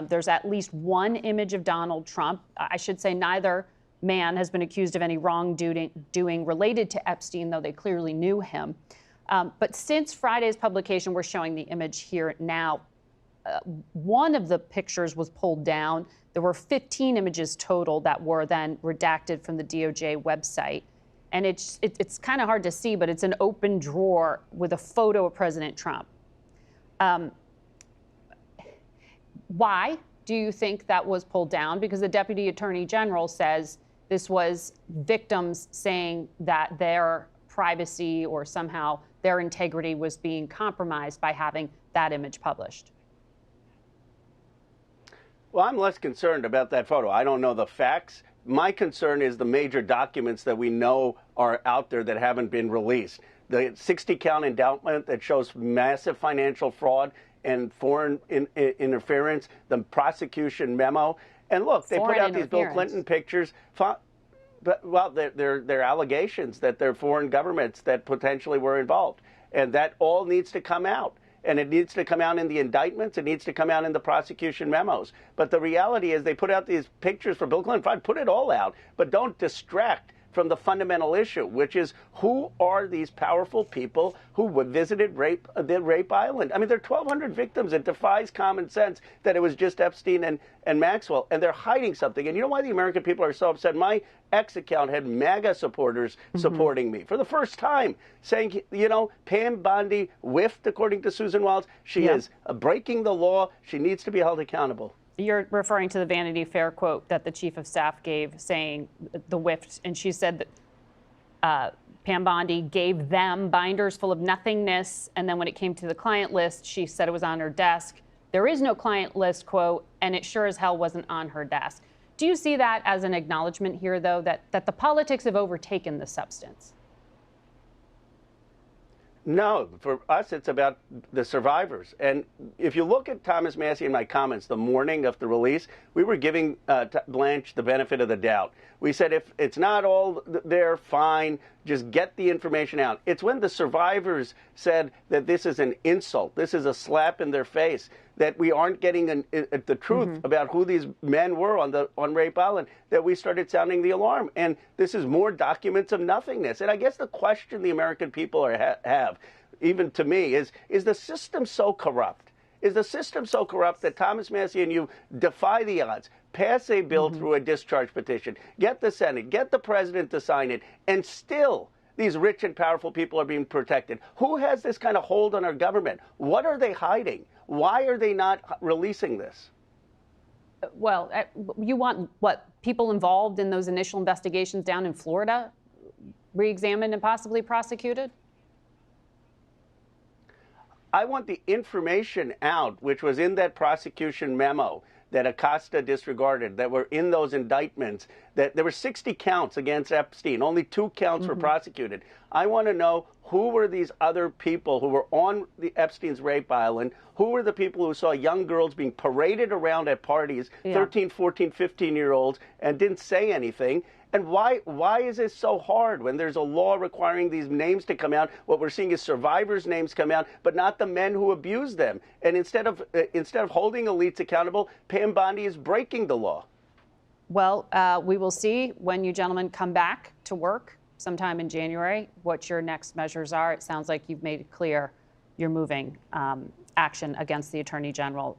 There's at least one image of Donald Trump. I should say neither man has been accused of any wrongdoing related to Epstein, though they clearly knew him. But since Friday's publication, we're showing the image here now. One of the pictures was pulled down. There were 15 images total that were then redacted from the DOJ website. And it's kind of hard to see, but it's an open drawer with a photo of President Trump. Why do you think that was pulled down? Because the Deputy Attorney General says this was victims saying that their privacy or somehow their integrity was being compromised by having that image published. Well, I'm less concerned about that photo. I don't know the facts. My concern is the major documents that we know are out there that haven't been released. The 60-count indictment that shows massive financial fraud and foreign interference, the prosecution memo. And look, they put out these Bill Clinton pictures. Well, they're allegations that they're foreign governments that potentially were involved. And that all needs to come out. And it needs to come out in the indictments. It needs to come out in the prosecution memos. But the reality is they put out these pictures for Bill Clinton. Fine, put it all out, but don't distract from the fundamental issue, which is who are these powerful people who visited the Rape Island? I mean, there are 1,200 victims. It defies common sense that it was just Epstein and Maxwell, and they're hiding something. And you know why the American people are so upset? My X account had MAGA supporters supporting me for the first time, saying, you know, Pam Bondi whiffed, according to Susan Wiles. She is breaking the law. She needs to be held accountable. You're referring to the Vanity Fair quote that the chief of staff gave saying the whiffed, and she said that Pam Bondi gave them binders full of nothingness, and then when it came to the client list, she said it was on her desk. There is no client list, quote, and it sure as hell wasn't on her desk. Do you see that as an acknowledgement here, though, that the politics have overtaken the substance? No, for us, it's about the survivors. And if you look at Thomas Massie and my comments the morning of the release, we were giving Blanche the benefit of the doubt. We said, if it's not all there, fine, just get the information out. It's when the survivors said that this is an insult, this is a slap in their face, that we aren't getting the truth about who these men were on Rape Island, that we started sounding the alarm. And this is more documents of nothingness. And I guess the question the American people have, even to me, is the system so corrupt? Is the system so corrupt that Thomas Massie and you defy the odds, pass a bill through a discharge petition, get the Senate, get the president to sign it, and still these rich and powerful people are being protected? Who has this kind of hold on our government? What are they hiding? Why are they not releasing this? Well, you want what? People involved in those initial investigations down in Florida re-examined and possibly prosecuted? I want the information out, which was in that prosecution memo that Acosta disregarded, that were in those indictments, that there were 60 counts against Epstein. Only 2 counts were prosecuted. I want to know who were these other people who were on the Epstein's Rape Island, who were the people who saw young girls being paraded around at parties, 13, 14, 15-year-olds, and didn't say anything. And why is it so hard when there's a law requiring these names to come out? What we're seeing is survivors' names come out, but not the men who abused them. And instead of holding elites accountable, Pam Bondi is breaking the law. Well, we will see when you gentlemen come back to work sometime in January what your next measures are. It sounds like you've made it clear you're moving action against the Attorney General.